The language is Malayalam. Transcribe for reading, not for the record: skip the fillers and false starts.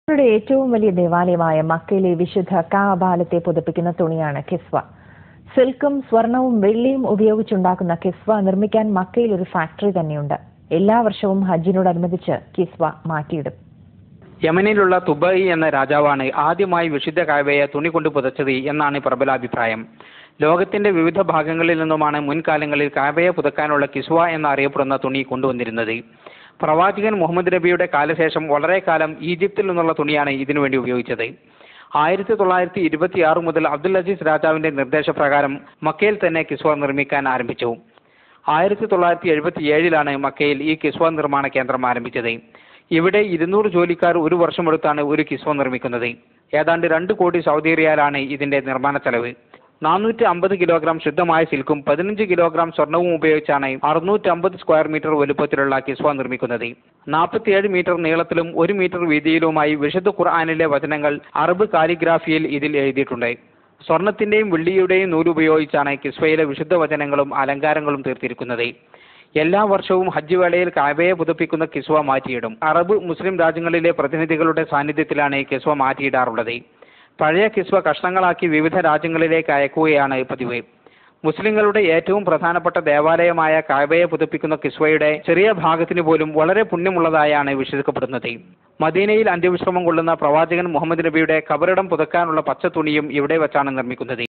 യുടെ ഏറ്റവും വലിയ ദേവാലയമായ മക്കയിലെ വിശുദ്ധ കഅബാലത്തെ പുതുപ്പിക്കുന്ന തുണിയാണ് കിസ്വ. സിൽക്കും സ്വർണവും വെള്ളിയും ഉപയോഗിച്ചുണ്ടാക്കുന്ന കിസ്വ നിർമ്മിക്കാൻ മക്കയിൽ ഒരു ഫാക്ടറി തന്നെയുണ്ട്. എല്ലാ വർഷവും ഹജ്ജിനോടനുബന്ധിച്ച് കിസ്വ മാറ്റിയിടും. യമനിലുള്ള തുബൈ എന്ന രാജാവാണ് ആദ്യമായി വിശുദ്ധ കഅബയെ തുണി കൊണ്ട് പുതച്ചത് എന്നാണ് പ്രബലാഭിപ്രായം. ലോകത്തിന്റെ വിവിധ ഭാഗങ്ങളിൽ നിന്നുമാണ് മുൻകാലങ്ങളിൽ കഅബയെ പുതക്കാനുള്ള കിസ്വ എന്നറിയപ്പെടുന്ന തുണി കൊണ്ടുവന്നിരുന്നത്. പ്രവാചകൻ മുഹമ്മദ് നബിയുടെ കാലശേഷം വളരെ കാലം ഈജിപ്തിൽ നിന്നുള്ള തുണിയാണ് ഇതിനുവേണ്ടി ഉപയോഗിച്ചത്. 1926 മുതൽ അബ്ദുൽ അസീസ് രാജാവിന്റെ നിർദ്ദേശപ്രകാരം മക്കയിൽ തന്നെ കിസ്വ നിർമ്മിക്കാൻ ആരംഭിച്ചു. 1977 മക്കയിൽ ഈ കിസ്വ നിർമ്മാണ കേന്ദ്രം ആരംഭിച്ചത്. ഇവിടെ 200 ജോലിക്കാർ ഒരു വർഷമെടുത്താണ് ഒരു കിസ്വ നിർമ്മിക്കുന്നത്. ഏതാണ്ട് 2 കോടി സൗദി റിയാലാണ് ഇതിന്റെ നിർമ്മാണ ചെലവ്. 450 കിലോഗ്രാം ശുദ്ധമായ സിൽക്കും 15 കിലോഗ്രാം സ്വർണവും ഉപയോഗിച്ചാണ് 650 സ്ക്വയർ മീറ്റർ വലുപ്പത്തിലുള്ള കിസ്വ നിർമ്മിക്കുന്നത്. 47 മീറ്റർ നീളത്തിലും 1 മീറ്റർ വീതിയിലുമായി വിശുദ്ധ ഖുർആനിലെ വചനങ്ങൾ അറബ് കാലിഗ്രാഫിയിൽ ഇതിൽ എഴുതിയിട്ടുണ്ട്. സ്വർണത്തിന്റെയും വെള്ളിയുടെയും നൂലുപയോഗിച്ചാണ് കിസ്വയിലെ വിശുദ്ധ വചനങ്ങളും അലങ്കാരങ്ങളും തീർത്തിരിക്കുന്നത്. എല്ലാ വർഷവും ഹജ്ജ് വേളയിൽ കഅബയെ പുതുപ്പിക്കുന്ന കിസ്വ മാറ്റിയിടും. അറബ് മുസ്ലിം രാജ്യങ്ങളിലെ പ്രതിനിധികളുടെ സാന്നിധ്യത്തിലാണ് കിസ്വ മാറ്റിയിടാറുള്ളത്. പഴയ കിസ്വ കഷ്ണങ്ങളാക്കി വിവിധ രാജ്യങ്ങളിലേക്ക് അയക്കുകയാണ് പതിവ്. മുസ്ലിങ്ങളുടെ ഏറ്റവും പ്രധാനപ്പെട്ട ദേവാലയമായ കഅബയെ പുതുപ്പിക്കുന്ന കിസ്വയുടെ ചെറിയ ഭാഗത്തിന് പോലും വളരെ പുണ്യമുള്ളതായാണ് വിശ്വസിക്കപ്പെടുന്നത്. മദീനയിൽ അന്ത്യവിശ്രമം കൊള്ളുന്ന പ്രവാചകൻ മുഹമ്മദ് നബിയുടെ ഖബറിടം പുതുക്കാനുള്ള പച്ച തുണിയും ഇവിടെ വെച്ചാണ് നിർമ്മിക്കുന്നത്.